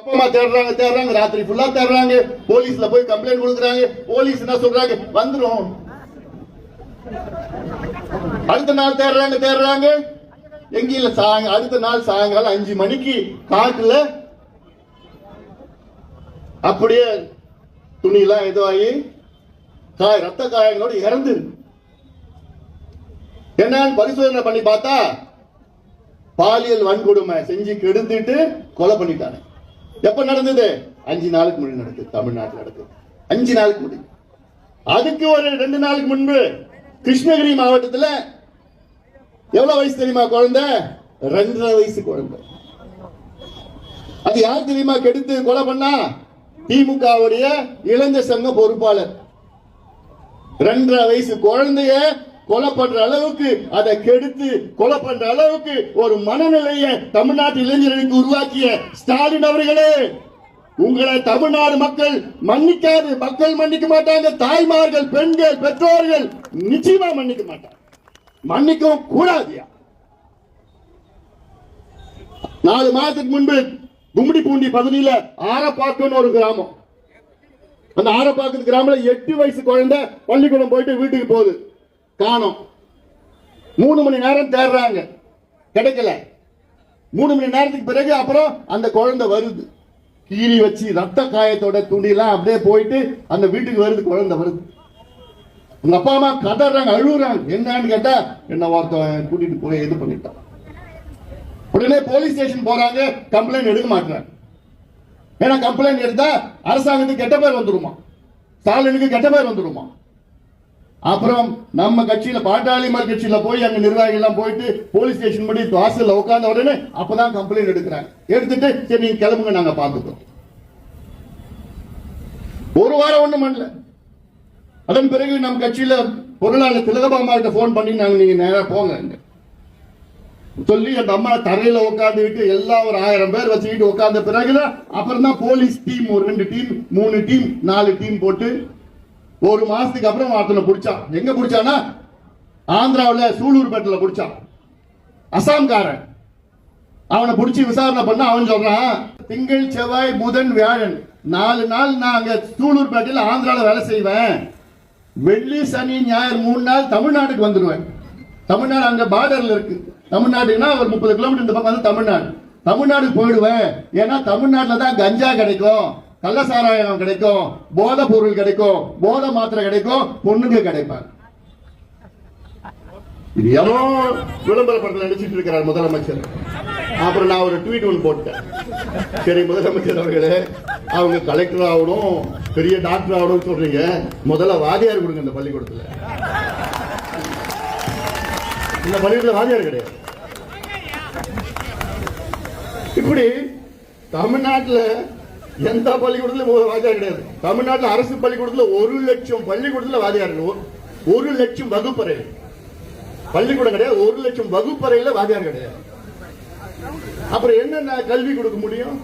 அப்பா அம்மா தேடுறாங்க ராத்திரி ஃபுல்லா தேடுறாங்க. போலீஸ்ல போய் கம்ப்ளைண்ட் கொடுக்குறாங்க. போலீஸ் என்ன சொல்றாங்க, வந்துரும். அடுத்த நாள் தேடுறாங்க எங்கேயும் அடுத்த நாள் சாயங்காலம் 5 மணிக்கு காட்டுல அப்படியே துணியெல்லாம் இதுவாகி ரத்த காயங்களோடு இறந்து. என்னன்னு பரிசோதனை பண்ணி பார்த்தா பாலியல் வன்கொடுமை செஞ்சு கெடுத்துட்டு கொலை பண்ணிட்டாங்க. எப்ப நடந்தது? 5 நாளுக்கு முன்னாடி நடக்குது. தமிழ்நாட்டில் நடக்குது 5 நாளுக்கு முன்னாடி. அதுக்கு ஒரு 2 நாளுக்கு முன்பு கிருஷ்ணகிரி மாவட்டத்தில் எவ்வளவு வயசு தெரியுமா குழந்தை? 2.5 வயசு குழந்தை. அது யார் தெரியுமா கெடுத்து கொலை பண்ணா? திமுகவுடைய இளைஞர் சங்க பொறுப்பாளர். 2.5 வயசு குழந்தைய கொலை பண்ற அளவுக்கு, அதை கெடுத்து கொலை பண்ற அளவுக்கு ஒரு மனநிலையை தமிழ்நாட்டு இளைஞர்களுக்கு உருவாக்கிய ஸ்டாலின் அவர்களே, உங்களை தமிழ்நாடு மக்கள் மன்னிக்காது. மக்கள் மன்னிக்க மாட்டாங்க. தாய்மார்கள், பெண்கள், பெற்றோர்கள் நிச்சயமா மன்னிக்க மாட்டாங்க. மன்னிக்கவும் கூடாதியா. 4 மாதத்துக்கு முன்பு கும்மிடிப்பூண்டி பகுதியில் ஆரப்பாக்கம் ஒரு கிராமம். அந்த ஆரப்பாக்கத்து கிராமத்தில் 8 வயசு குழந்தை பள்ளிக்கூடம் போயிட்டு வீட்டுக்கு போகுது, காணோம். 3 மணி நேரம் தேடுறாங்க, கிடைக்கல. 3 மணி நேரத்துக்கு பிறகு அப்புறம் அந்த குழந்தை வருது, கீறி வச்சு ரத்த காயத்தோட துணியெல்லாம் அப்படியே போயிட்டு அந்த வீட்டுக்கு வருது, குழந்தை வருது. உங்க அப்பா அம்மா கதறாங்க, அழுகுறாங்க. என்னன்னு கேட்டா, என்ன ஒருத்தன் கூட்டிட்டு போய் இது பண்ணிட்டான். உடனே போலீஸ் ஸ்டேஷன் போறாங்க, கம்ப்ளைண்ட் எடுக்க மாட்டாங்க. ஏன்னா கம்ப்ளைண்ட் எடுத்தா அரசாங்கத்துக்கு கெட்ட பேர் வந்துருமா, ஸ்டாலினுக்கு கெட்ட பேர் வந்துருமா. அப்புறம் நம்ம கட்சியில பாட்டாளிமார் கட்சியில போய் அங்க நிர்வாகிகள் எல்லாம் போயிட்டு போலீஸ் ஸ்டேஷன் படி வாசல்ல உட்கார்ந்த உடனே அப்பதான் கம்ப்ளைண்ட் எடுக்கிறாங்க. எடுத்துட்டு சரி நீங்க கிளம்புங்க, நாங்க பாத்துக்கிறோம். ஒரு வாரம் ஒண்ணும் பண்ணல. அதன் பிறகு நம்ம கட்சியில பொருளாளர் திலகபாமா கிட்ட போன் பண்ணி நாங்க நீங்க நேரா போங்க சொல்லி அந்த அம்மா தரையில உட்காந்துக்கிட்டு எல்லாம் ஒரு 1000 பேர் வச்சுக்கிட்டு உட்கார்ந்த பிறகுதான் அப்புறம் தான் போலீஸ் டீம் ஒரு 2 டீம் 3 டீம் 4 டீம் போட்டு ஒரு மாசத்துக்கு அப்புறம் ஒருத்தனை பிடிச்சான். எங்க பிடிச்சானா, ஆந்திராவில் சூலூர்பேட்டில் பிடிச்சான். அசாம்காரன். அவனை பிடிச்சி விசாரணை பண்ண அவன் சொல்றான், திங்கள் செவ்வாய் புதன் வியாழன் 4 நாள் நான் அங்க சூலூர்பேட்டில் ஆந்திராவில் வேலை செய்வேன். வெள்ளி சனி ஞாயிறு 3 நாள் தமிழ்நாட்டுக்கு வந்துடுவேன். தமிழ்நாடு அங்க பார்டர்ல இருக்கு. தமிழ்நாடுனா ஒரு 30 கிலோமீட்டர் இந்த பக்கம் வந்து தமிழ்நாடு. தமிழ்நாடுக்கு போயிடுவேன். ஏன்னா தமிழ்நாட்டில் தான் கஞ்சா கிடைக்கும், கள்ளசாராயம் கிடைக்கும், போதை பொருள் கிடைக்கும், போதை மாத்திரை கிடைக்கும், பொண்ணுங்க கிடைப்பாங்க. இது எவோ விளம்பரப்படத்தில் நடிச்சிட்டு இருக்கிறார் முதலமைச்சர். அப்புறம் நான் ஒரு ட்வீட் ஒன்று போட்டேன். சரி முதலமைச்சர் அவர்களே, அவங்க கலெக்டர் ஆகணும், பெரிய டாக்டர் ஆகணும்னு சொல்றீங்க, முதல்ல வாதியார் கொடுங்க. இந்த பள்ளிக்கூடத்தில் இந்த பள்ளிக்கூடத்தில் வாதியார் கிடையாது. இப்படி தமிழ்நாட்டில் எந்த பள்ளிக்கூடத்தில் வாதியார் கிடையாது. தமிழ்நாட்டில் அரசு பள்ளிக்கூடத்தில் 1 லட்சம் பள்ளிக்கூடத்தில் வாதியார், 1 லட்சம் வகுப்பறை பள்ளிக்கூடம் கிடையாது, 1 லட்சம் வகுப்பறையில் வாதியார் கிடையாது. அப்புறம் என்ன கல்வி கொடுக்க முடியும்?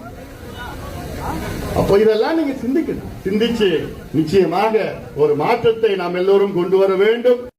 அப்போ இதெல்லாம் நீங்க சிந்திக்கணும். சிந்திச்சு நிச்சயமாக ஒரு மாற்றத்தை நாம் எல்லோரும் கொண்டு வர வேண்டும்.